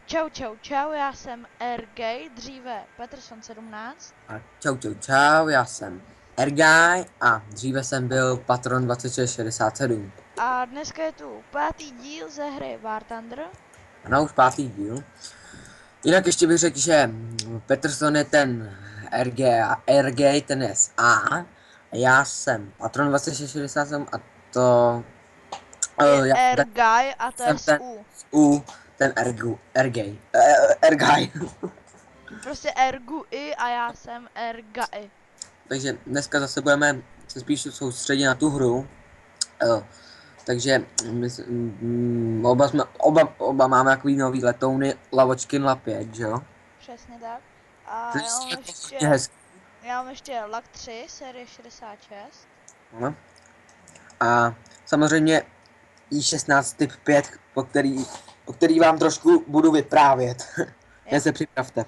Čau, čau, čau, já jsem RG, dříve Peterson 17. A čau, já jsem Ergaj a dříve jsem byl Patron 2667. A dneska je tu pátý díl ze hry War Thunder. Ano, už pátý díl. Jinak ještě bych řekl, že Peterson je ten RG a RG ten je z A. A já jsem Patron 2667 a to... Je RG a to je z ten U. z U, ten RG. Ergaj. Prostě RGI a já jsem RGI. Takže dneska zase budeme se spíš soustředit na tu hru. Takže oba máme takový nový letouny Lavočkin La 5, že jo? Přesně tak. A já mám ještě LAK 3, série 66. No. A samozřejmě i16 typ 5, o který vám trošku budu vyprávět. Já se připravte.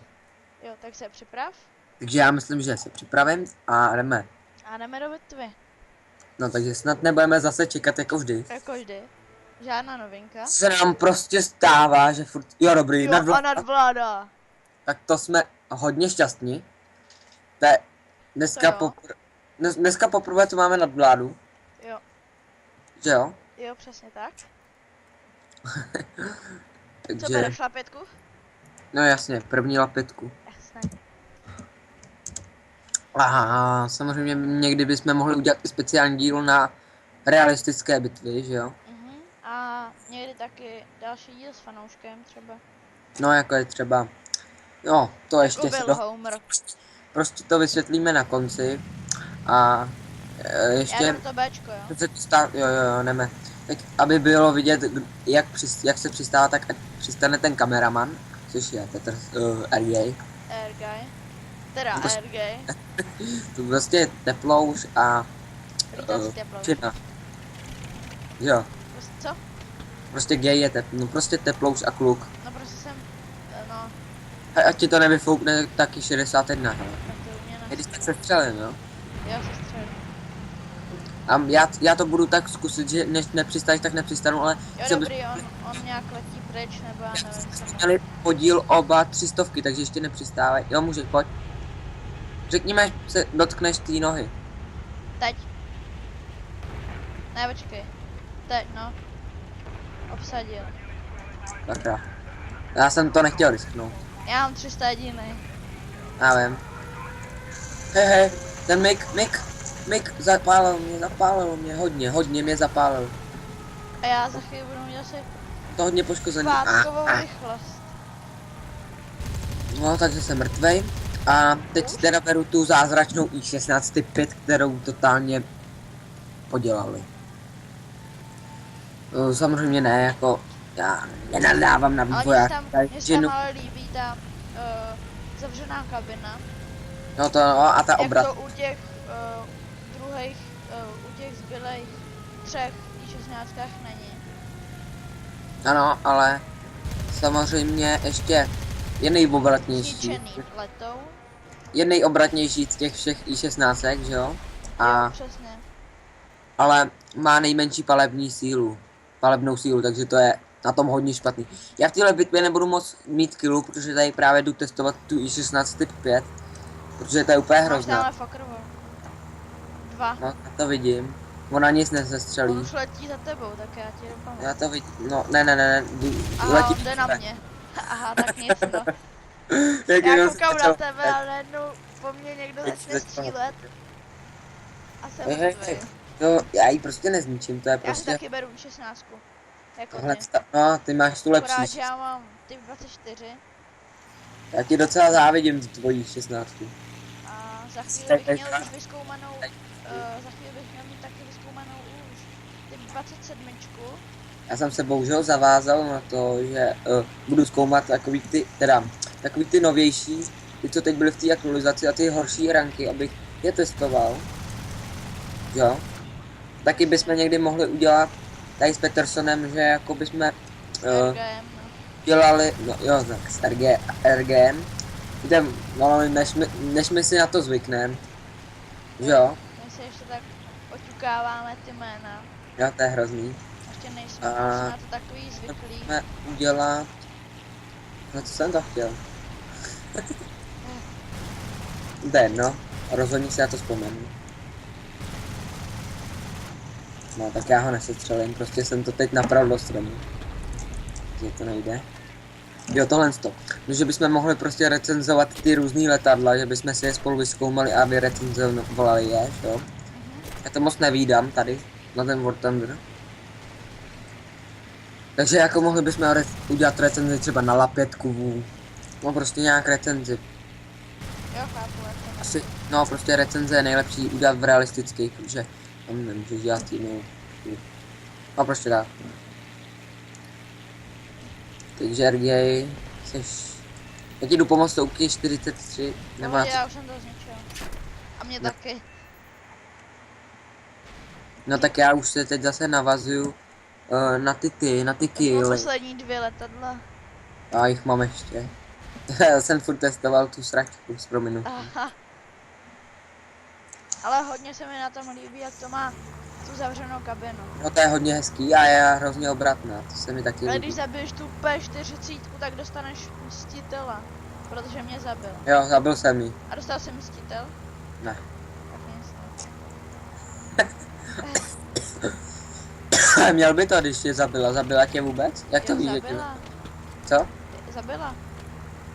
Jo, tak se připrav. Takže já myslím, že se připravím a jdeme. A jdeme do bitvy. No takže snad nebudeme zase čekat jako vždy. Jako vždy. Žádná novinka. Se nám prostě stává, že furt... Jo, dobrý, Jo, a nadvláda. Tak to jsme hodně šťastní. To je dneska poprvé tu máme nadvládu. Jo. Že jo? Jo, přesně tak. Takže... Co bereš, lapětku? No jasně, první lapitku. Jasné. A samozřejmě někdy bychom mohli udělat i speciální díl na realistické bitvy, že jo? A někdy taky další díl s fanouškem třeba. No jako je třeba... No, to ještě jako byl Homer. Prostě to vysvětlíme na konci. A ještě... Já to Bčko, jo? Jo, jdeme. Tak aby bylo vidět, jak se přistává, tak ať přistane ten kameraman, což je Petr RG. RG. Teda RG. Tu prostě teplouš a... Čina. Jo. Prostě co? Prostě gay je prostě teplouš a kluk. No prostě jsem, no. Ať ti to nevyfoukne taky 61, hele. Tak to u mě Když tak se střelím, jo? Jo, se střelím. A já to budu tak zkusit, že než nepřistaneš, tak nepřistanu, ale... Jo, dobrý, on nějak letí pryč, nebo já nevím, co. Měli podíl oba 300, takže ještě nepřistávají. Jo, můžeš, pojď. Řekněme, že se dotkneš té nohy. Teď. Ne, počkej. Teď, no. Obsadil. Sakra. Já jsem to nechtěl risknout. Já mám 300 jediný. Já vím. Hej, ten Mik zapálil mě, hodně mě zapálil. A já za chvíli budu mít asi To hodně poškozený. pátkovou rychlost. No, takže jsem mrtvej. A teď teda beru tu zázračnou i16 typ 5, kterou totálně podělali. Samozřejmě ne, jako já nenadávám na vývojář. Ale mně se tam ale líbí ta zavřená kabina. No to no, a ta obraz. Jak to u těch druhých, u těch zbylejch 3 i16 není. Ano, ale samozřejmě ještě je nejobratnější. Zničený letou. Je nejobratnější z těch všech i16, že jo? A jo, přesně. ale má nejmenší palebnou sílu, takže to je na tom hodně špatný. Já v téhle bitvě nebudu moc mít killu, protože tady právě jdu testovat tu i16 typ 5, protože to je úplně hrozná. Máš Fokrovou. 2. No, já to vidím. Ona nic nesestřelí. On už letí za tebou, tak já ti dopomohu. Já to vidím, no ne, aha, letí. Jde na mě. Aha, tak nic, no. Jak Já koukám na tebe, ale najednou po mně někdo začne střílet. A jsem mrtvý. To já ji prostě nezničím, to je Já si prostě... taky beru 16. Jako Tohle ty. no, ty máš tu lepší. Akorát, že já mám typ 24. Já ti docela závidím tvojí 16. A za chvíli bych měl už vyzkoumanou, za chvíli bych měl mít taky vyzkoumanou už typ 27. Já jsem se bohužel zavázal na to, že budu zkoumat takový ty novější, ty co teď byly v té aktualizaci a ty horší ranky, abych je testoval. Jo. Taky bychom někdy mohli udělat tady s Petersonem, že jako bychom RGM, no. dělali, no jo, tak s RGM, jdem, no, než my si na to zvykneme, že jo. My se ještě tak oťukáváme ty jména. Jo, to je hrozný. Ještě nejsme na to takový zvyklí. Můžeme udělat No co jsem to chtěl? Jde, no. Rozhodně si na to vzpomenu. No, tak já ho nesestřelím, prostě jsem to teď napravil do stromu. Že to nejde. Jo, tohle stop. No, že bychom mohli prostě recenzovat ty různý letadla, že bychom si je spolu vyzkoumali a vyrecenzovali je, jo. Já to moc nevídám tady, na ten War Thunder. Takže jako mohli bychom udělat recenzi třeba na lapětku, no prostě nějak recenzi. Jo, chápu, jak to Asi, no prostě recenze je nejlepší udělat v realistických, protože tam nemůžeš dělat jinou. No prostě tak. Takže RJ, seš... Já ti jdu pomoct to UK 43, nebo Pohodě, já už jsem to zničil. A mě No. taky. No tak já už se teď zase navazuju na ty Mám killy. poslední 2 letadla. A jich mám ještě. Já jsem furt testoval tu sračku s prominutím. Aha. Ale hodně se mi na tom líbí, jak to má tu zavřenou kabinu. No to je hodně hezký a je hrozně obratná, to se mi taky Ale líbí. když zabiješ tu P40, tak dostaneš mstitele. Protože mě zabil. Jo, zabil jsem ji. A dostal jsem mstitel? Ne. Tak nic. Měl by to, když tě zabila. Zabila tě vůbec? Jak to Jo, víš, že tě... zabila. Co? Zabila.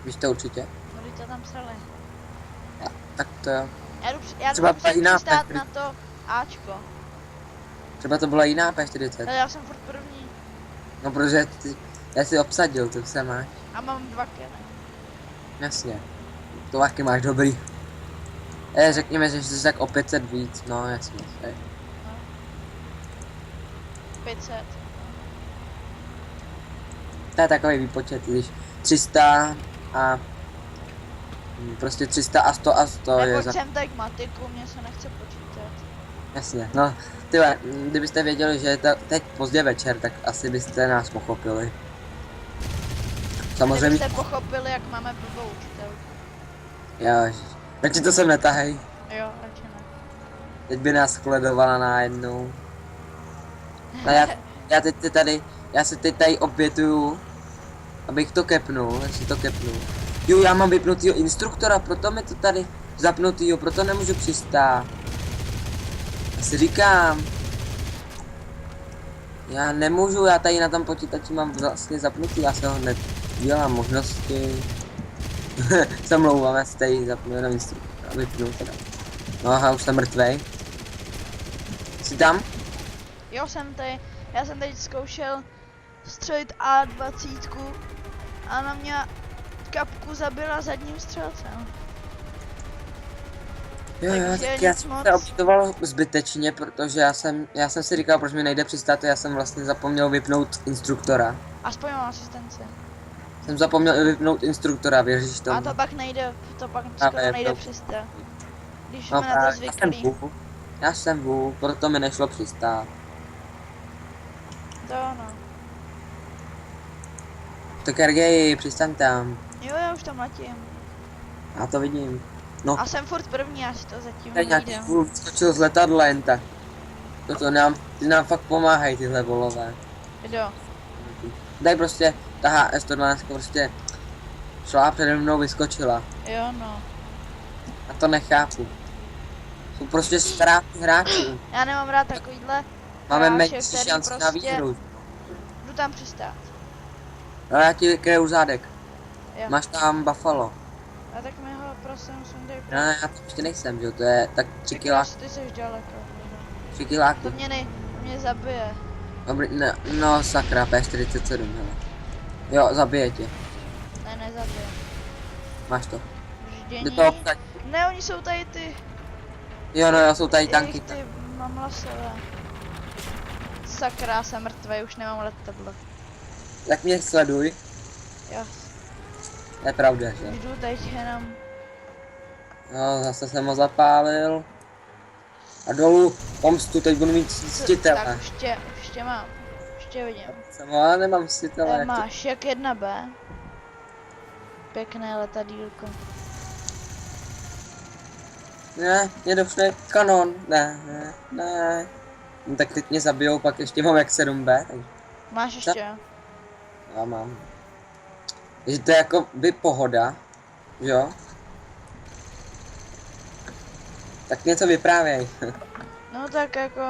Víš to určitě? No, když to tam srali. Tak to jo. Já Třeba jdu ta jiná přistát P40. na to Ačko. Třeba to byla jiná P40. Ale já jsem furt první. No protože já si obsadil, to se máš. A mám 2 kily. Jasně. To taky máš dobrý. Řekněme, že jsi tak o 500 víc, no jasně. 500. To je takový výpočet, když 300 a... Prostě 300 a 100 a 100 je Neboť za... jsem tak matiku, mě se nechce počítat. Jasně, no, tyhle, kdybyste věděli, že je to teď pozdě večer, tak asi byste nás pochopili. Samozřejmě, Kdybyste pochopili, jak máme blbou učitelku. jo, radši to sem netahej, Jo, radši ne. teď by nás sledovala najednou. No já se teď tady opětuju, abych to kepnul, jestli to kepnu. Jo, já mám vypnutýho instruktora, proto mi to tady zapnutýho, proto nemůžu přistát. Já si říkám, já nemůžu, já tady na tom počítači mám vlastně zapnutý, já se ho nedělám možnosti. Se mlouvám, já si tady zapnu jenom instruktora, vypnu teda. No aha, už jsem mrtvej. Jsi tam? Jo, já jsem teď zkoušel střelit A20 a na mě kapku zabila zadním střelcem. Jo, Takže tak já nic jsem moc. se opitoval zbytečně, protože já jsem si říkal, proč mi nejde přistát, já jsem vlastně zapomněl vypnout instruktora. Aspoň mám asistenci. Jsem zapomněl vypnout instruktora, věříš tomu? A to pak nejde, to pak Ale skoro nejde to- přistát. Když No jsme na to právě, zvyklí. já jsem vůl, proto mi nešlo přistát. To no. Tak RG, přistaň tam. Jo, já už tam letím. Já to vidím. No, A jsem furt první, já si to zatím tady nějaký nevídám. vůl skočil z letadla jen tak. Ty nám fakt pomáhají tyhle volové. Jo. Daj prostě, ta HS-112 prostě šla přede mnou, vyskočila. Jo, no. A to nechápu. Jsou prostě ztrátní hráči. Já nemám rád takovýhle Máme hráče, menší který šanci na prostě- výhru. Jdu tam přistát. Ale já ti kryju zádek. Jo. Máš tam Buffalo. A tak mi ho prosím sundej. Ne, já to ještě nejsem, že jo, to je tak 3 Ty jsi daleko. 3 kiláky. To mě zabije. Dobrý, ne, no sakra, P47, hele. Jo, zabije tě. Ne, nezabije. Máš to. Brždění. Jde to obsať. Ne, oni jsou tady ty. Jo, no, jsou tady tanky. Ty mamlasové. Sakra, jsem mrtvej, už nemám letadlo. Tak mě sleduj. Jo, To je pravda, že? jdu teď jenom. No, zase jsem ho zapálil. A dolů, pomstu, teď budu mít Tak ctitele. už tě mám. Už tě vidím. Jsem ho, ale nemám ctitele. Máš jak 1B. Pěkné letadílko. Ne, mě došle kanon. Ne. No, tak teď mě zabijou, pak ještě mám jak 7B. Takže Máš ještě? já mám. že to je jako by pohoda, že jo? Tak něco vyprávěj. No tak jako,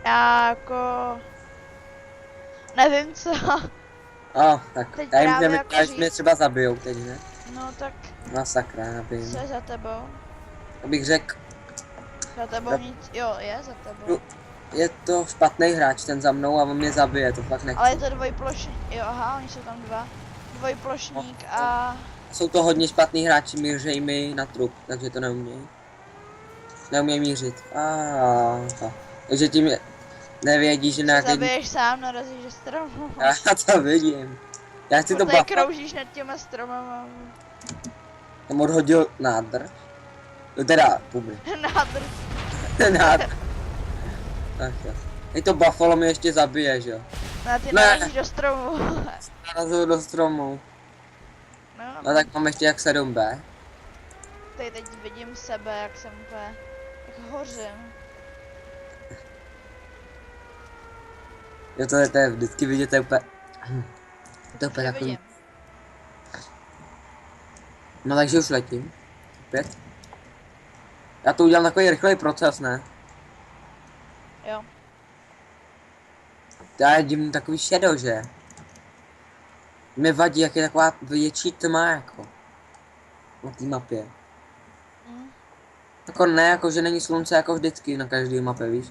já jako, nevím co, Tak Teď já jim právě nevím, jako až mě říct. třeba zabijou teď, ne? no tak Masakra, nevím. co je za tebou? Abych řekl, Za tebou nic, jo, je za tebou. je to špatný hráč ten za mnou a on mě zabije, to fakt nechci. Ale je to dvojplošník, jo aha, oni jsou tam dva. Dvojplošník a, Jsou to hodně špatný hráči, mířejí mi na trup, takže to neumějí. Neumějí mířit. Takže tím nevědí, že se nějaký... zabiješ sám, narazíš do stromu. Já to vidím. Já chci to Protože buff. kroužíš nad těma stromama. Jsem odhodil nádrž. Teda, publik. Nádrž. Nádrž. Ach jo. Hej, to Buffalo mě ještě zabije, že jo? No ty Ne. narazíš do stromu. Narazil do stromu. No tak mám ještě jak 7B. Teď vidím sebe, jak jsem úplně, jak hořím. Jo, to je vždycky vidět, to je úplně... To je úplně takový... Nevidím. No takže už letím. Opět. Já to udělám takový rychlej proces, ne? Jo. Já jedím takový shadow, že? Mě vadí, jak je taková větší tma, jako. Na té mapě. Mm. Jako ne, jako že není slunce jako vždycky na každé mapě, víš?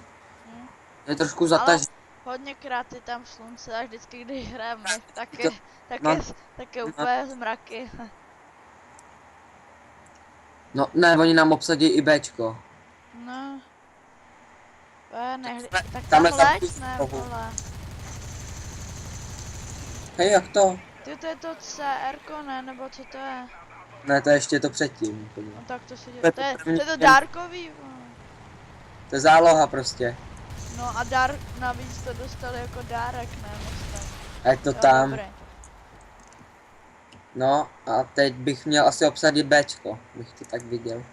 Mm. Je trošku zatažený. Hodněkrát je tam slunce a vždycky, když hrajeme, tak To- tak je úplně zmraky. No ne, oni nám obsadí i Bčko. No. Tak tam Tamhle leď, ne rohu. vole. Hej, jak to? Ty to je to CR, ne, nebo co to je? Ne, to je ještě to předtím. úplně. No tak to si To je to je první to den. dárkový, vole. To je záloha prostě. No a navíc to dostali jako dárek, ne, moc tak. A je to Jo, tam. dobrý. No a teď bych měl asi obsadit Bčko, bych to tak viděl.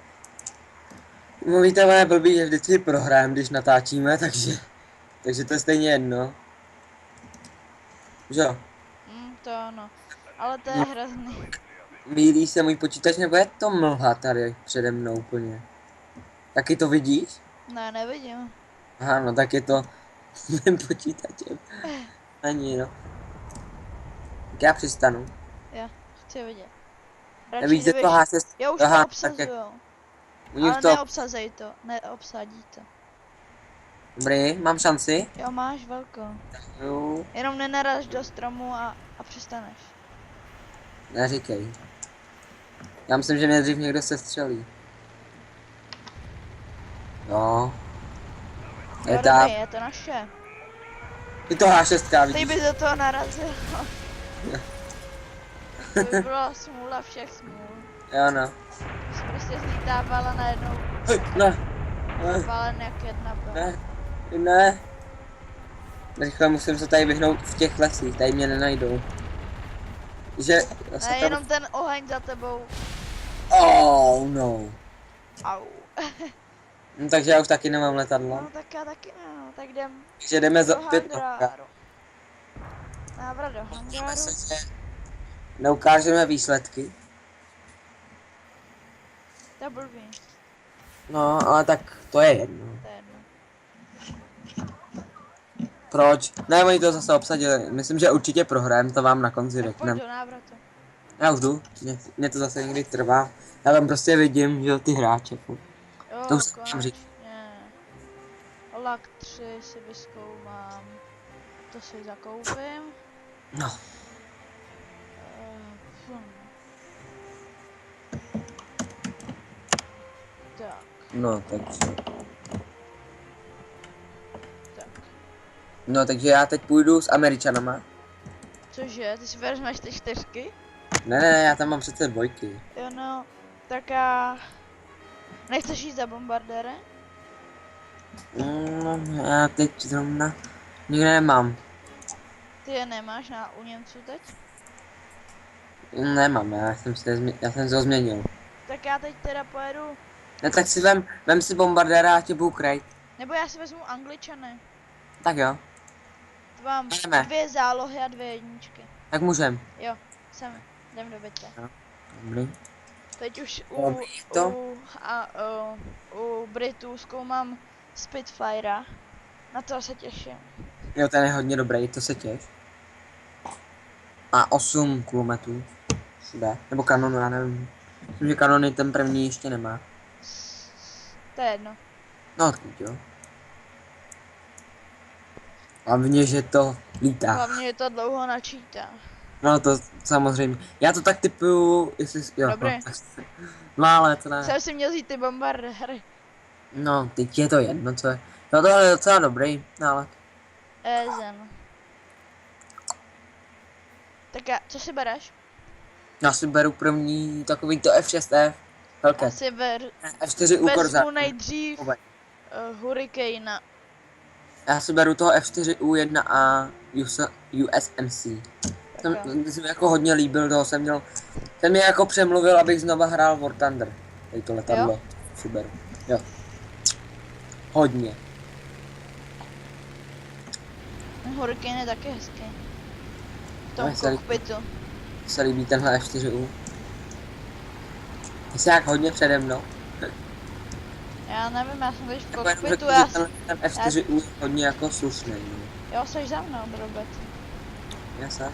Mluvíte, moje blbý, že vždycky prohrajeme, když natáčíme, takže to je stejně jedno. Že jo? To ano. Ale to je No. hrozný. Mílí se můj počítač, nebo je to mlha tady přede mnou úplně? Taky to vidíš? Ne, nevidím. Aha, no tak je to s mým počítačem. Ani no. Tak já přistanu. Chci vidět. Nevíš, že to H6... Jo, už Aha, to tak obsazujou. U nich Ale to... neobsazej to, neobsadí to. Dobrý, mám šanci? Jo, máš velkou. Jo, Jenom nenaraz do stromu a přistaneš. neříkej. Já myslím, že nejdřív někdo se střelí. Jo. Je Jo, tam. dobrý, je to naše. Je to H6, Ty vidíš? bys do toho narazil. To by byla smůla všech smůl. Jo, no. Jsi prostě zlítávala najednou Ne. Ne. valen jak jedna byla. Ne. Ne. Rychle musím se tady vyhnout v těch lesích, tady mě nenajdou. Že... Ne, jenom ten oheň za tebou. Oh no. Au. No, takže já už taky nemám letadlo. No tak já taky ne, no, tak jdem Takže jdeme za... do hangáru. Návrat do hangáru. Neukážeme výsledky. To je blbý, No, ale tak to je jedno. to je jedno. Proč? Ne, oni to zase obsadili. Myslím, že určitě prohrajeme, to vám na konci Tak pojď řekneme. do návratu. Já už jdu, mě to zase někdy trvá. Já tam prostě vidím, že jo, ty hráče. Jo, To už jsem říct. konečně. Lak 3 si vyzkoumám. To si zakoupím. No, Fum. Tak, no, takže. tak. No, takže já teď půjdu s Američanama. Cože, ty si vezmeš ty 4? Ne, já tam mám přece dvojky. Jo no, tak já... Nechceš jít za bombardére? No, já teď zrovna nikde nemám. Ty je nemáš u Němců teď? Nemám, já jsem se ho změnil. Tak já teď teda pojedu, Ne, tak si vem si bombardéra a tě budu krajt. nebo já si vezmu Angličany. Tak jo, Mám Jdeme. 2 zálohy a 2 jedničky. tak můžem. Jo, sem. jdem do bytě. Dobrý. Teď už Dobrý to. u Britů zkoumám Spitfire. Na to se těším. Jo, ten je hodně dobrý, to se těš. A 8 kulometů. Všude. Nebo kanonu, já nevím. Myslím, že kanony ten první ještě nemá. To je jedno. No odkud, jo. Hlavně, že to lítá. Hlavně, že to dlouho načítá. No to samozřejmě. Já to tak typuju, jestli... Jo, Dobrý. no, tak... no ale to ne. Jsem si měl vzít ty bombardéry. No, teď je to jedno, co je. No tohle je docela dobrý nálad. Ezen. Tak co si bereš? Já si beru první takový to F6F. Velké. Já si F4 u Corsa. vezmu nejdřív Hurricane. Já si beru toho F4 U1A USMC. Tak Ten se mi jako hodně líbil, toho jsem měl. Ten mě jako přemluvil, abych znova hrál War Thunder. Tady to letadlo. Jo? Si beru. Jo. Hodně. Hurricane je taky hezký. V No, tom kokpitu. Se líbí tenhle F4U. Jsi jak hodně přede mnou. Já nevím, já jsem teď v Jako jenom kokpitu, řeknu, že ten F4U je hodně jako slušný. No. Jo, jsi za mnou, Robert. Já sám.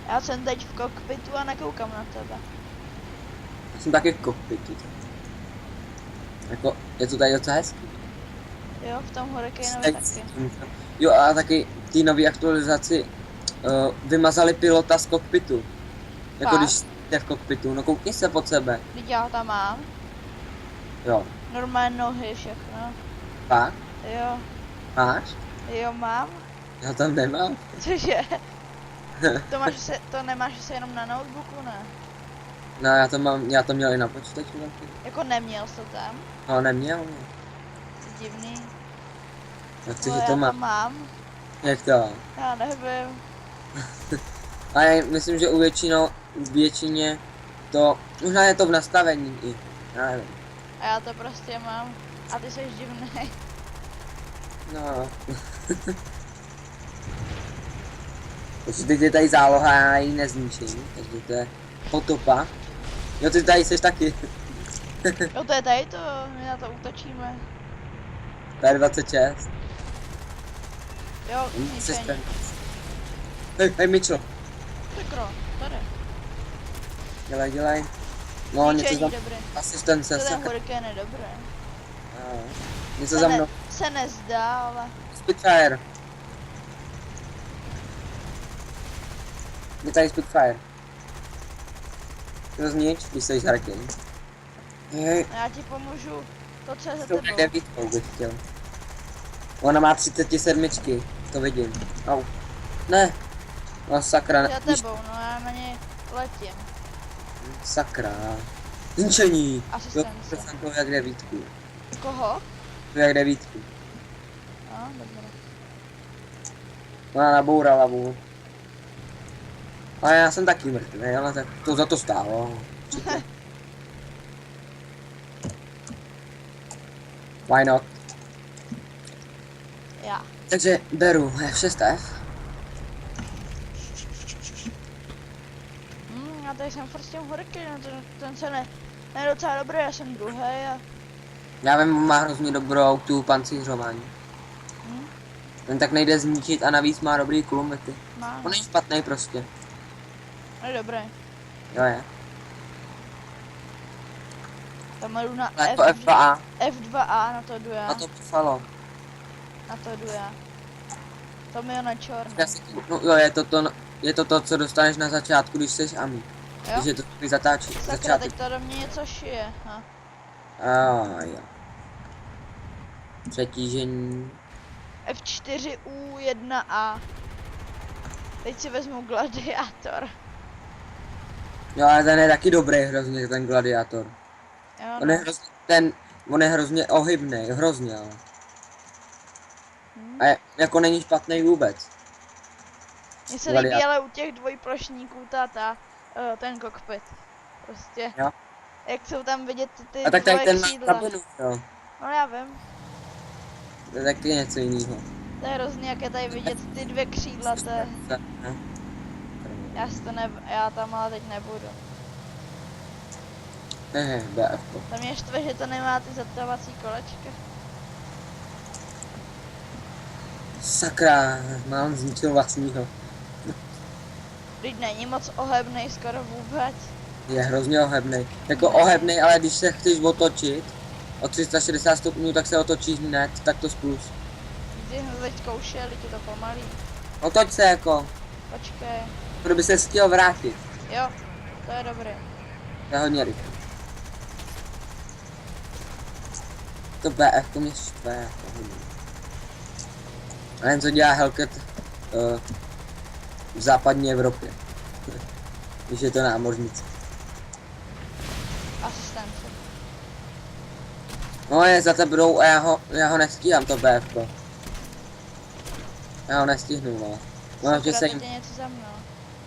Já jsem teď v kokpitu a nekoukám na tebe. Já jsem taky v kokpitu. Jako, je to tady docela hezký. Jo, v tom Hurricaneovi taky. Jo a taky ty nové aktualizaci vymazali pilota z kokpitu. Jako Fakt? když jste v kokpitu, no koukni se pod sebe. Teď já ho tam mám. Jo. Normální nohy, všechno. Fakt? Jo, Máš? jo mám. Já tam nemám. Cože? To nemáš asi jenom na notebooku, ne? No já to měl i na počítači taky. Jako neměl jsi to tam? No neměl, no. To je divný. Jak to, No, že já to to má? mám. Jak to? Já nevím. A já myslím, že u většině to, možná je to v nastavení i. Já nevím. A já to prostě mám. A ty jsi divný. No. Takže teď je tady záloha, já ji nezničím, takže to je potopa. Jo, ty tady jsi taky. Jo, to je tady to, my na to útočíme. P26. Jo, Se ničení. Hej, Mitchell, Takro, tady. dělej. No, něco Ničení, za dobrý. asistence, To ten sakra. Hurricane je dobré. No, něco za mnou. Se nezdá, ale... Spitfire. Je tady Spitfire. To znič, když jsi Hurricane. Hej, Já ti pomůžu to, co je za to tebou. devítkou bych chtěl. Ona má 37, to vidím. Au. Ne. No sakra, Za tebou, no já na něj letím. sakra. Zničení. Asistence. Jo, jsem to jak devítku. Koho? To jak devítku. No, dobré. Ona nabourala mu. A já jsem taky mrtvý, ale tak to za to stálo. Určitě. Why not? Já. Takže beru F6F. Já tady jsem furt s tím Hurricane, ten se ne docela dobrý, já jsem druhý a... Já vím, má hrozně dobrou tu pancířování. Ten tak nejde zničit a navíc má dobrý kulomety. Má. On je špatný prostě. Je dobrý. Jo je. Tam jdu na Ale jako F2A. F2A, na to jdu já. A to Buffalo. Na to jdu já. To mi je na čorné. No jo, je to to, co dostaneš na začátku, když jsi Ami. Jo? Takže to mi zatáčí. Sakra, Začátek. teď to do mě něco šije. Ha. Jo. Přetížení. F4U1A. Teď si vezmu gladiátor. Jo, ale ten je taky dobrý hrozně, ten gladiátor. Jo, On je hrozně, on je hrozně ohybný, hrozně, ale. A jako není špatný vůbec. Mně se líbí ale u těch dvojplošníků ten kokpit. Prostě. Jo. Jak jsou tam vidět ty A tak tady dvoje ten má křídla. kabinu, jo. No já vím. To je taky něco jiného. To je hrozně, jak je tady vidět ty dvě křídla, to je... Já tam ale teď nebudu. BFko. To mě štve, že to nemá ty zatovací kolečka. Sakra, mám zničil vlastního. Teď není moc ohebnej skoro vůbec. Je hrozně ohebnej. Jako ohebnej, ale když se chceš otočit o 360 stupňů, tak se otočíš hned, tak to splus. Ty jsme teď zkoušeli, ti to pomalý. Otoč se jako, Počkej. kdyby se chtěl vrátit. Jo, to je dobré. To je hodně rychle. To BF to mě štve jako hodně. A jen co dělá Hellcat v západní Evropě. Když je to námořnice. Asistence. No je za tebou a já ho nestíhám to BFko. Já ho nestihnu, no. No, že se Sakra, teď je něco za mnou.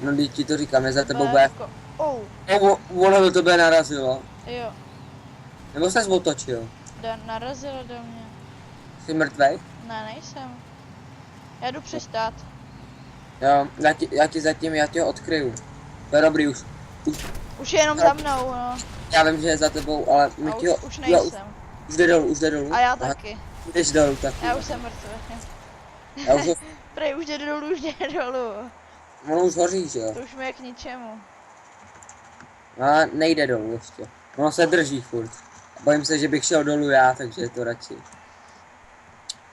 No, když ti to říkám, je za tebou BF. Béfko. Oh, Ono do tebe narazilo. jo. Nebo ses otočil? Narazilo do mě. Jsi mrtvej? Ne, nejsem. Já jdu přistát. Jo, já tě ho odkryju. To je dobrý už. Už je jenom za mnou, no. Já vím, že je za tebou, ale my A ti ho... už nejsem. Už jde dolů, už jde dolů. A já Aha, taky. jdeš dolů taky. Já už jsem mrtvý. Já už ho... Prej, už jde dolů, už jde dolů. Ono už hoří, že jo? To už mi je k ničemu. A nejde dolů ještě. Ono se drží furt. Bojím se, že bych šel dolů já, takže je to radši.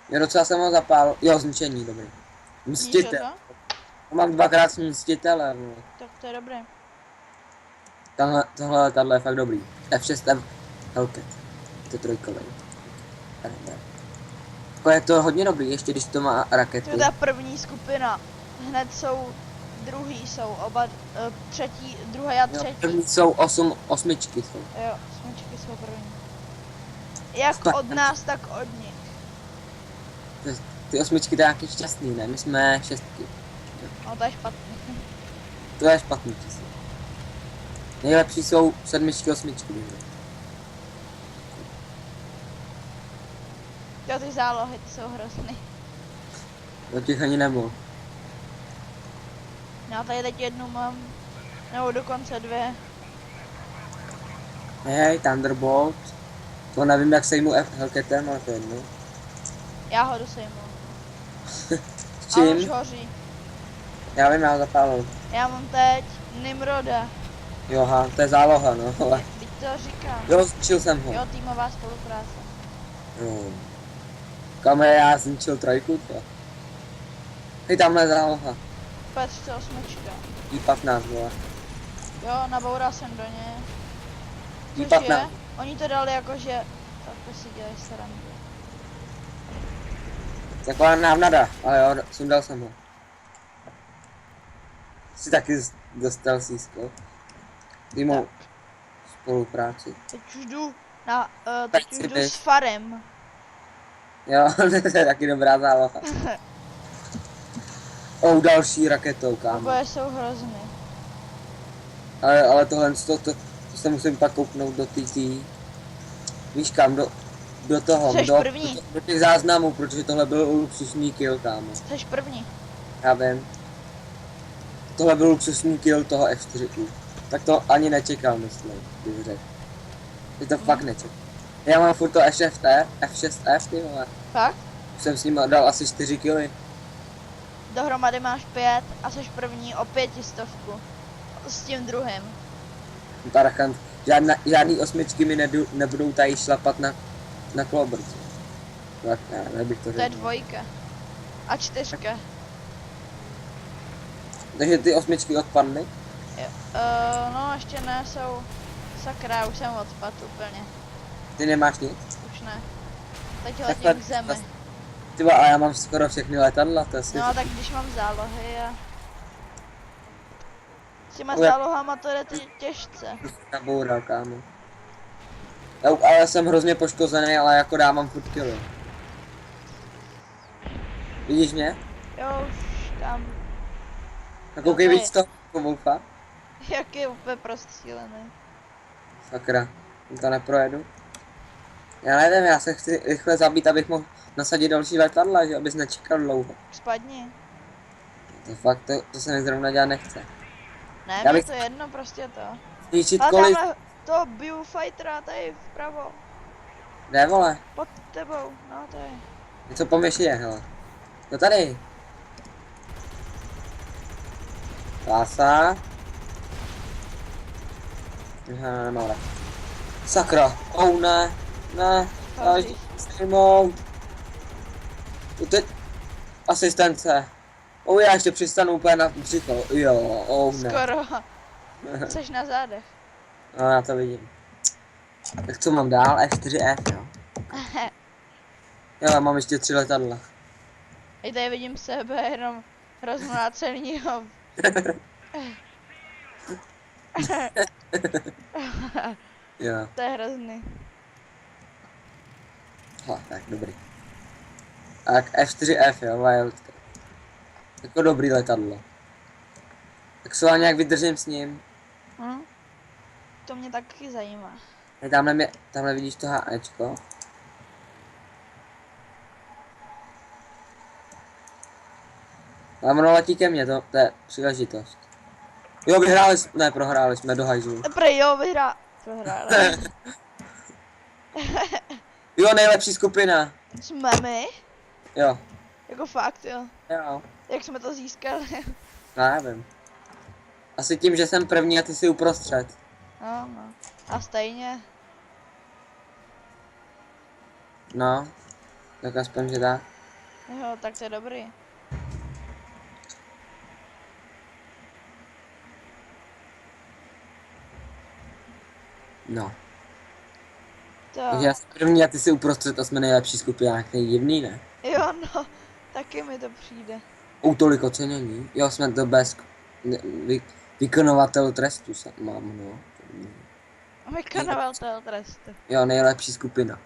Jo, docela jsem ho zapál. Jo, zničení, dobrý. Víš Mstitel. to? Mám dvakrát mstitele, no. Tak to je dobré. Tohle letadlo je fakt dobrý. F6 Hellcat. To je trojkový. Jako je to hodně dobrý, ještě když to má rakety. To je ta první skupina. Hned jsou druhý, jsou oba třetí, druhý a Jo, třetí. první jsou osmičky jsou. Jo, smyčky jsou první. Jak Skvělé. od nás, tak od nich. Ty osmičky to je nějaký šťastný, ne? My jsme šestky. No to je špatný. To je špatný číslo. Nejlepší jsou sedmičky, osmičky. Jo, ty zálohy, ty jsou hrozný. Do těch ani nemohl. Já tady teď jednu mám, nebo dokonce dvě. Hej, Thunderbolt. To nevím, jak sejmu Hellcatem, ale to je jedno. Já ho dosejmu. S A už čím? hoří. Já vím, já ho zapálil. Já mám teď Nimroda. Joha, to je záloha, no, ale... Teď to říkám. Jo, zničil jsem ho. Jo, týmová spolupráce. Jo. Kam já zničil trojku, to. Hej, tamhle je záloha. P38. I-15, vole. Jo, naboural jsem do ně. Což I-15. je, oni to dali jakože, tak to si dělají srandu. Taková návnada, ale jo, sundal jsem ho. Jsi taky dostal sísko. Týmou spolupráci. Teď už jdu na, Tak teď si už jdu běž. s Farem. Jo, to je taky dobrá záloha. Oh, další raketou, kámo. Oboje jsou hrozný. Ale tohle, to se musím pak kouknout do víš kam, do toho, Jseš první. do těch záznamů, protože tohle byl luxusní kill, kámo. Jseš první. Já vím. Tohle byl luxusní kill toho F4. Tak to ani nečekal, myslím, bych řekl. Ty to fakt nečekal. Já mám furt to F6F, ty vole. Fakt? Jsem s ním dal asi 4 killy. Dohromady máš 5 a jseš první o 500. S tím druhým. Parachant. Žádný osmičky mi nebudou tady šlapat na klobrce. Tak já bych to To je řekl. dvojka. A 4. Takže ty osmičky odpadly? Jo. No ještě ne, jsou... Sakra, už jsem odpad úplně. Ty nemáš nic? Už ne. Teď Takhle- letím k zemi. Ty a já mám skoro všechny letadla, to je si... No tak když mám zálohy a... S těma Ale- zálohama to jde těžce. naboural, kámo. Ale jsem hrozně poškozený, ale jako dávám furt killy. Vidíš mě? Jo, už tam... A koukej Jo, to víc to, jako Wolfa. Jak je úplně prostřílený. Sakra, to neprojedu. Já nevím, já se chci rychle zabít, abych mohl nasadit další letadla, že abys nečekal dlouho. Spadni. To fakt, to se mi zrovna dělat nechce. Ne, Já mě bych to jedno, prostě to. zničit A kolik... tamhle to Viewfightera, tady vpravo, Ne, vole. pod tebou, no to je. Něco poměšuje, hele. No tady. Lása. Aha, nemám rád. Sakra. Oh, ne. Ne. Pauzí. Sejmout. Teď. Asistence. Oh, já ještě přistanu úplně na břicho. Jo, oh, ne. Skoro. Jseš na zádech. No, já to vidím. Tak co mám dál? F4F, jo. Jo, já mám ještě 3 letadla. I tady vidím sebe jenom rozmlácenýho. Jo. To je hrozný. Tak, dobrý. Tak F4F, jo, Wildcat. Jako dobrý letadlo. Tak se nějak vydržím s ním. To mě taky zajímá. Tamhle vidíš to HEčko. Ale ono letí ke mně, to je příležitost. Jo, prohráli jsme do hajzlu. Prej, jo, prohráli. Jo, nejlepší skupina. Jsme my? Jo. Jako fakt, jo. Jo. Jak jsme to získali? Nevím. Asi tím, že jsem první a ty jsi uprostřed. No. A stejně. No. Tak aspoň, že tak. Jo, tak to je dobrý. No. To. Takže já jsem první a ty jsi uprostřed a jsme nejlepší skupina, jak divný, ne? Jo, no. Taky mi to přijde. Tolik ocenění. Jo, jsme to bez vykonovatel trestu mám, no. Vykonavatel trestu. Jo, nejlepší skupina.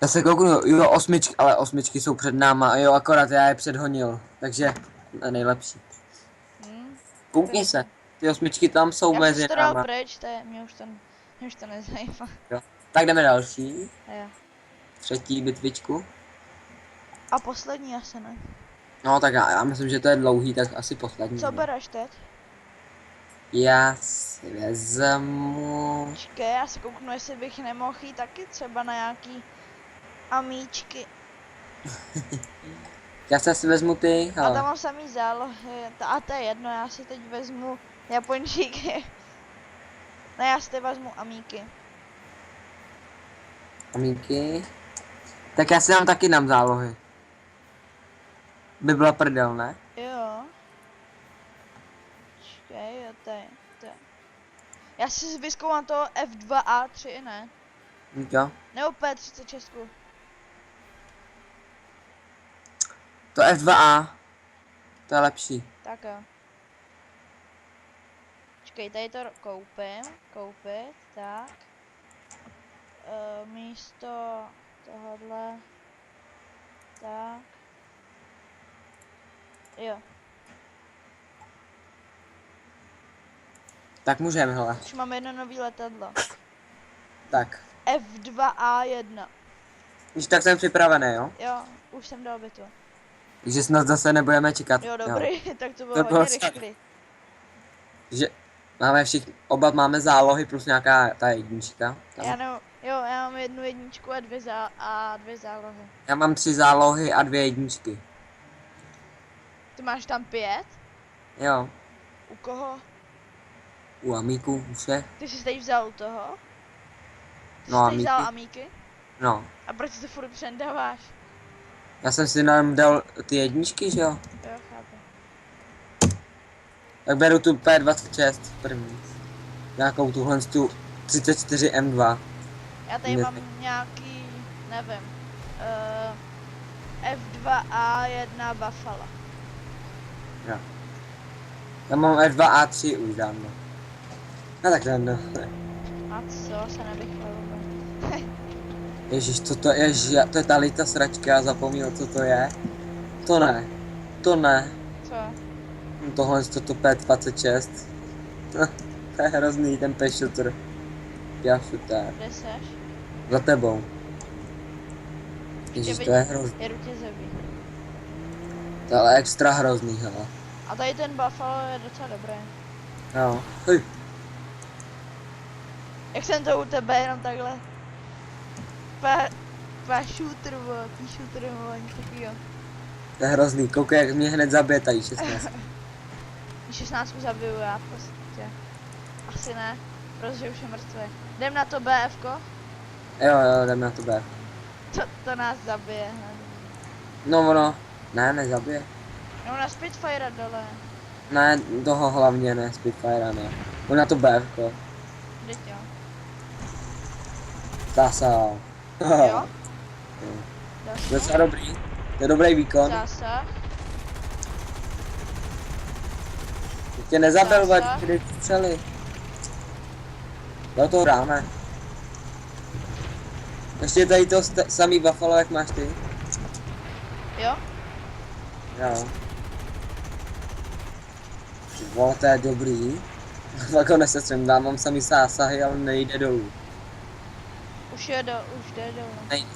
Já se kouknu, jo, osmičky, ale osmičky jsou před náma, jo, akorát já je předhonil, takže nejlepší. Koukni se, ty osmičky tam jsou Já mezi jsem to dal náma. pryč, mě už to nezajímá. Jo. Tak jdeme další, Jo. třetí bitvičku. A poslední asi ne. No tak já myslím, že to je dlouhý, tak asi poslední. Co no. bereš teď? Já si vezmu... Počkej, já se kouknu, jestli bych nemohl jít taky třeba na nějaký amíčky. Já se asi vezmu ty, A tam hele. mám samý zálohy, a to je jedno, já si teď vezmu Japončíky. Ne, já si teď vezmu amíky. Amíky. Tak já si taky dám zálohy. By byla prdel, ne? Jo. Počkej, jo, to je. Já si vyzkoumám to F2A3, ne? Jo. Nebo P36. To F2A. To je lepší. Tak jo. Počkej, tady to koupit, tak. Místo tohodle, tak. Jo, Tak můžeme, hele. už máme jedno nový letadlo. Tak. F2A1. Když tak jsem připravený, jo? Jo, už jsem dal bitvu. Takže snad zase nebudeme čekat. Jo, dobrý, tak to bylo To bylo hodně snad. rychlý. Že máme oba máme zálohy plus nějaká ta jednička. Tam. Já mám jednu jedničku a dvě zálohy. Já mám 3 zálohy a 2 jedničky. Ty máš tam 5? Jo. U koho? U amíku, u všech. Ty jsi teď vzal u toho? No, Jsi teď vzal amíky. amíky? No. A proč si to furt přendáváš? Já jsem si nám dal ty jedničky, že jo? Jo, chápu. Tak beru tu P26 první. Nějakou tuhle tu 34 M2. Já tady mám nějaký, nevím, F2A1 Buffalo. Jo. Já mám F2A3 už dávno. No tak no. A co, se nevychvaluji. Ježíš, co to je? To je ta lita sračka, já zapomněl, co to je. To ne. To ne. Co? Tohle je to P26. To je hrozný, ten P-shooter. Já shooter. Kde seš? Za tebou. Ježíš, to je hrozný. Jedu tě zabít. To je ale extra hrozný, hele. A tady ten Buffalo je docela dobrý. Jo. Hej. Jak jsem to u tebe, jenom takhle. Shooter, vole, shooter, vole, něco takovýho. To je hrozný, koukej, jak mě hned zabije tady 16. 16 zabiju já prostě. Asi ne, protože už je mrtvé. Jdem na to BFko? Jo, jdem na to B. To nás zabije. No ono, ne, nezabije. No na Spitfire dole. Ne, toho hlavně ne, Spitfire ne. On na to B, jako. Vždyť jo. Zásah. Jo? Docela dobrý. To je dobrý výkon. Zásah. Tě nezabil, Zásah. vať, když střeli. Do toho dáme. Ještě tady to samý buffalo, jak máš ty. Jo? Jo. Ty vole, to je dobrý. Pak ho nesestřem, dám samý zásahy, ale nejde dolů. Už jde dolů. Nejde.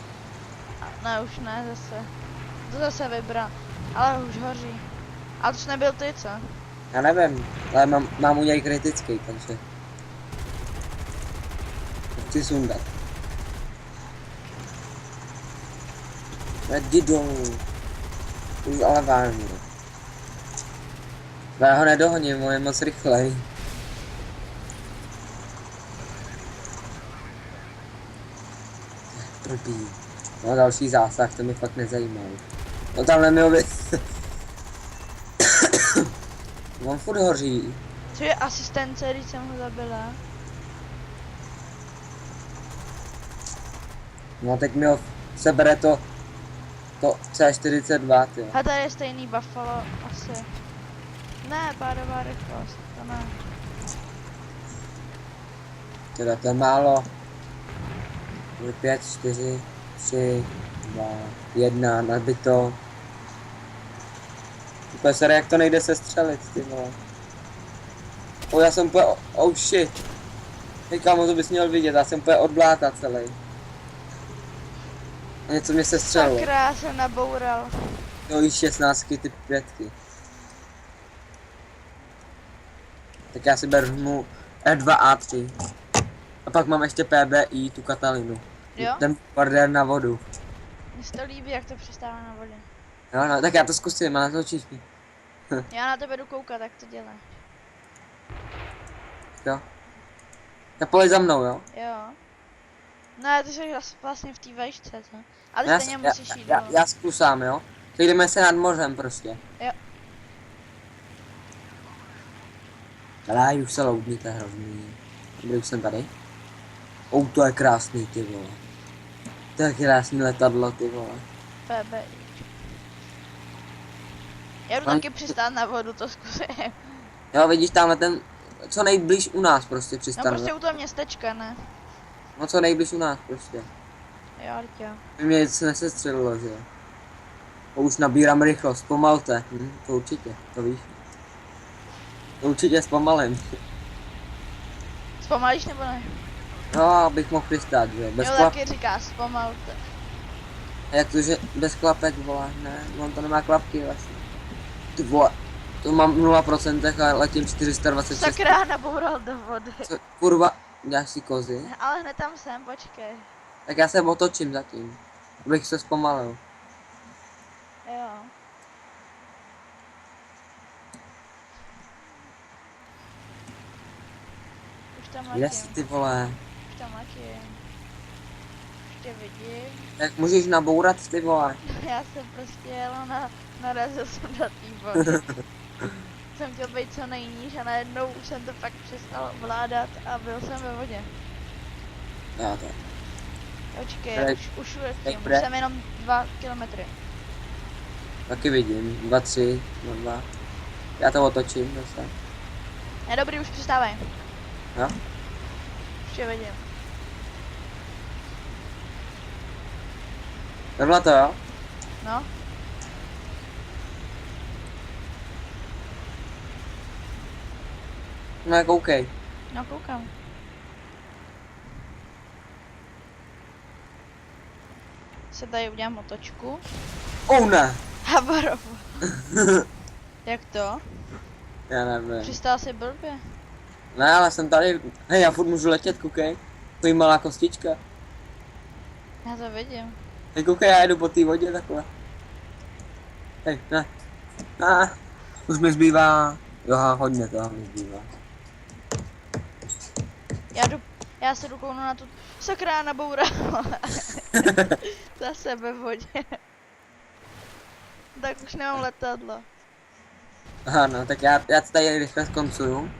Ne, už ne zase. To zase vybral. Ale už hoří. Ale to jsi nebyl ty, co? Já nevím, ale mám u něj kritický, takže. Chci sundat. Jdi dolů. Už ale vážně. Já ho nedohoním, on je moc rychlej. Blbý. No další zásah, to mi fakt nezajímá. No tamhle mi obě... On furt hoří. Co je asistence, když jsem ho zabila? No teď mi ho sebere to C42, ty. A tady je stejný Buffalo, asi. Ne, pádová rychlost, to ne. Teda to je málo. 5, 4, 3, 2, 1, nabito. Úplně se jak to nejde sestřelit, ty vole. Já jsem úplně, oh shit. Hej kámo, to bys měl vidět, já jsem úplně od bláta celý. A něco mě sestřelilo. Sakra, jsem naboural. Jo, i 16, ty 5. Tak já si beru E2 A3. A pak mám ještě PBI, tu Katalinu. Jo? Ten pardér na vodu. Mně se to líbí, jak to přistává na vodě. Jo, no, tak já to zkusím, a natočíš mi. Já na tebe jdu koukat, jak to děláš. Jo. Tak pojď za mnou, jo? Jo. Ne, ty jsi vlastně v té vejšce, co? Ale stejně musíš jít dolů. já zkusám, jo? Jdeme se nad mořem prostě. Jo. Ale už se loudní, to je hrozný. Dobrý, už jsem tady. To je krásný, ty vole. To je krásný letadlo, ty vole. PBI. Já jdu taky přistát na vodu, to zkusím. Jo, vidíš tamhle ten, co nejblíž u nás prostě No přistanu. prostě u toho městečka, ne? No co nejblíž u nás prostě. Jo, teď jo. By mě nic nesestřelilo, že jo. Už nabírám rychlost, zpomalte. To určitě, to víš. To určitě zpomalím. Zpomalíš nebo ne? No, abych mohl přistát, že jo. Bez Jo, klap... taky říká, zpomalte. Jak to, že bez klapek, vole, ne, on to nemá klapky vlastně. Ty vole, to mám 0% a letím 426. Sakra, naboural do vody. Co, kurva, děláš si kozy? Ale hned tam jsem, počkej. Tak já se otočím zatím, abych se zpomalil. Jo. Už tam Kde jsi letím, ty vole? už tam letím. Už tě vidím. Jak můžeš nabourat ty vole? Já jsem prostě jela narazil jsem do té vody. Jsem chtěl být co nejníž a najednou už jsem to fakt přestal ovládat a byl jsem ve vodě. Já to. Počkej, už letím, Nejprve. už jsem jenom 2 kilometry. Taky vidím, 2, 3, 2. Já to otočím zase. Ne, dobrý, už přistávaj. Jo? Už tě vidím. Tohle to jo? No, No koukej. no koukám. Se tady udělám otočku. Oh ne! Havarovo. Jak to? Já nevím. Přistál si blbě. Ne, ale jsem tady, hej, já furt můžu letět, koukej. Takový malá kostička. Já to vidím. Hej, koukej, já jedu po té vodě takhle. Hej, ne. Už mi zbývá, jo, hodně toho mi zbývá. Já se jdu kouknu na tu sakra naboura. Za sebe v vodě. Tak už nemám letadlo. Aha, no, tak já to tady rychle skoncuju.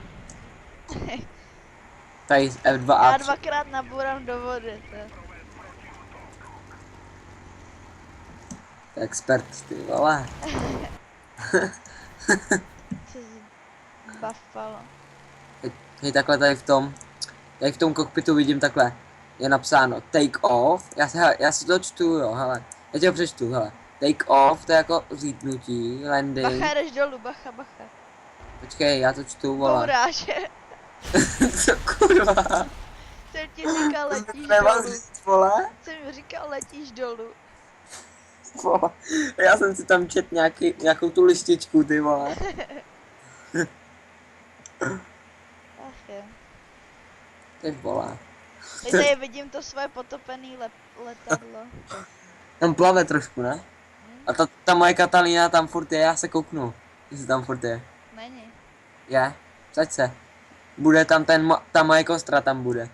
Tady z F2 Já a 3. dvakrát nabourám do vody. Expert, ty vole. Co zbafalo. Hej, takhle tady v tom kokpitu vidím takhle. Je napsáno take off. Já si to čtu, jo, hele. Já ti ho přečtu, hele. Take off, to je jako zítnutí, landing. Bacha, jdeš dolů, bacha. Počkej, já to čtu, vole. Bouráže. Co kurva? Jsem ti říkal, letíš Nemám dolů. říct, vole? Jsem mi říkal, letíš dolů. Vole. Já jsem si tam čet nějakou tu lističku, ty vole. Ach je. Ty vole. Teď tady vidím to svoje potopený letadlo. Tam plave trošku, ne? A ta moje Katalína tam furt je, já se kouknu. Jestli tam furt je. Není. Je, saď se. Bude tam ta moje kostra tam bude.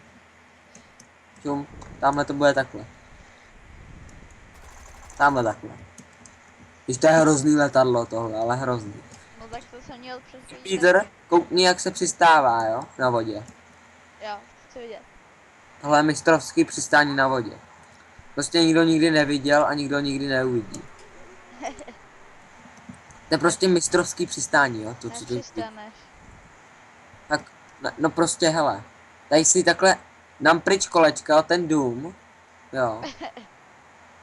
Čum, tamhle to bude takhle. Tamhle takhle. Když to je hrozný letadlo tohle, ale hrozný. No tak to jsem měl přesně. Peter, koukni jak se přistává, jo, na vodě. Jo, chci vidět. Tohle je mistrovský přistání na vodě. Prostě nikdo nikdy neviděl a nikdo nikdy neuvidí. To je prostě mistrovský přistání, jo, to co tu vidí. Nepřistaneš. Tak, no prostě hele. Tady si takhle dám pryč kolečka, ten dům. Jo.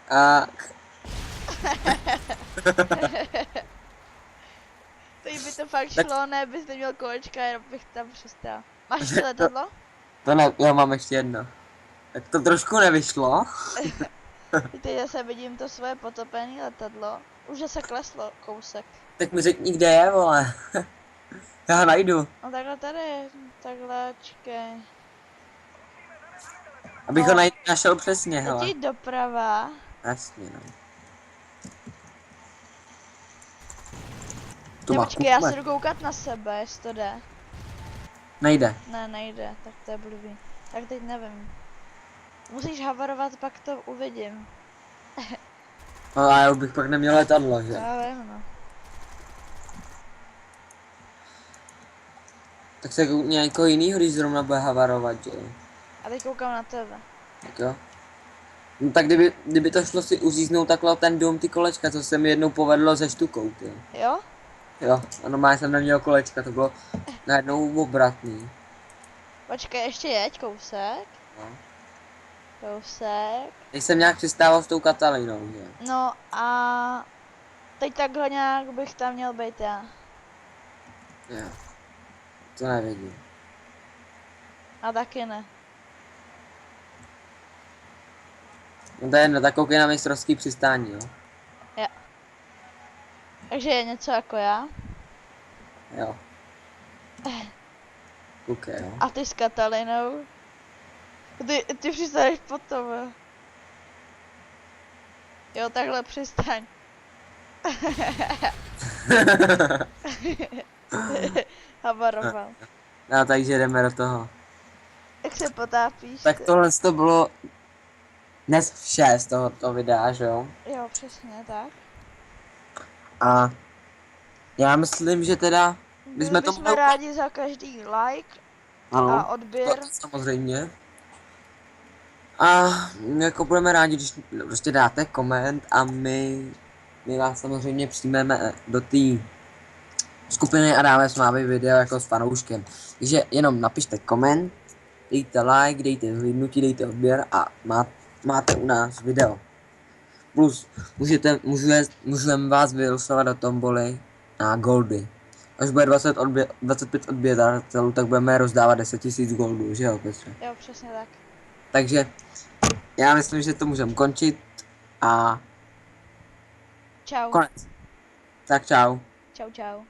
A Teď by to fakt šlo, ne, bys neměl kolečka, jenom bych tam přistál. Máš ještě letadlo? to ne, já mám ještě jedno. Tak to trošku nevyšlo. Teď zase vidím to svoje potopené letadlo. Už se kleslo kousek. Tak mi řekni, kde je, vole. Já ho najdu. No takhle tady, takhle, čekej. Abych ho našel přesně, hele. Teď jít doprava. Jasně, no. Ne, počkej, já se jdu koukat na sebe, jestli to jde. Nejde. Ne, nejde, tak to je blbý. Tak teď nevím. Musíš havarovat, pak to uvidím. No a já bych pak neměl letadlo, že? Já vím, no. Tak se koukni někoho jinýho, když zrovna bude havarovat, že jo? A teď koukám na tebe. Tak jo. No tak kdyby to šlo si uříznout takhle ten dům, ty kolečka, co se mi jednou povedlo se štukou, ty. Jo? Jo, a normálně jsem neměl kolečka, to bylo najednou obratný. Počkej, ještě jeď kousek. No. Kousek. Teď jsem nějak přistával s tou Katalínou, že? No a teď takhle nějak bych tam měl být já. Jo. To nevidím. A taky ne. No to je jedno, tak koukej na mistrovský přistání, jo? Takže je něco jako já. Jo. Koukej, jo. A ty s Katalinou. Ty přistaneš potom, jo. Jo, takhle přistaň. Havaroval. No, takže jdeme do toho. Jak se potápíš? Tak tohle to bylo dnes vše z tohoto videa, že jo? Jo, přesně tak. A já myslím, že teda Byli bychom rádi za každý like a odběr. To samozřejmě. A jako budeme rádi, když prostě dáte koment a my vás samozřejmě přijmeme do té skupiny a dáme s vámi video jako s fanouškem. Takže jenom napište koment, dejte like, dejte zhlídnutí, dejte odběr a máte u nás video. Plus můžeme vás vylosovat do tomboly na goldy. Až bude 25 odběratelů, tak budeme rozdávat 10 000 goldů, že jo, Petře? Jo, přesně tak. Takže já myslím, že to můžeme končit a Čau. konec. Tak čau. Čau, čau.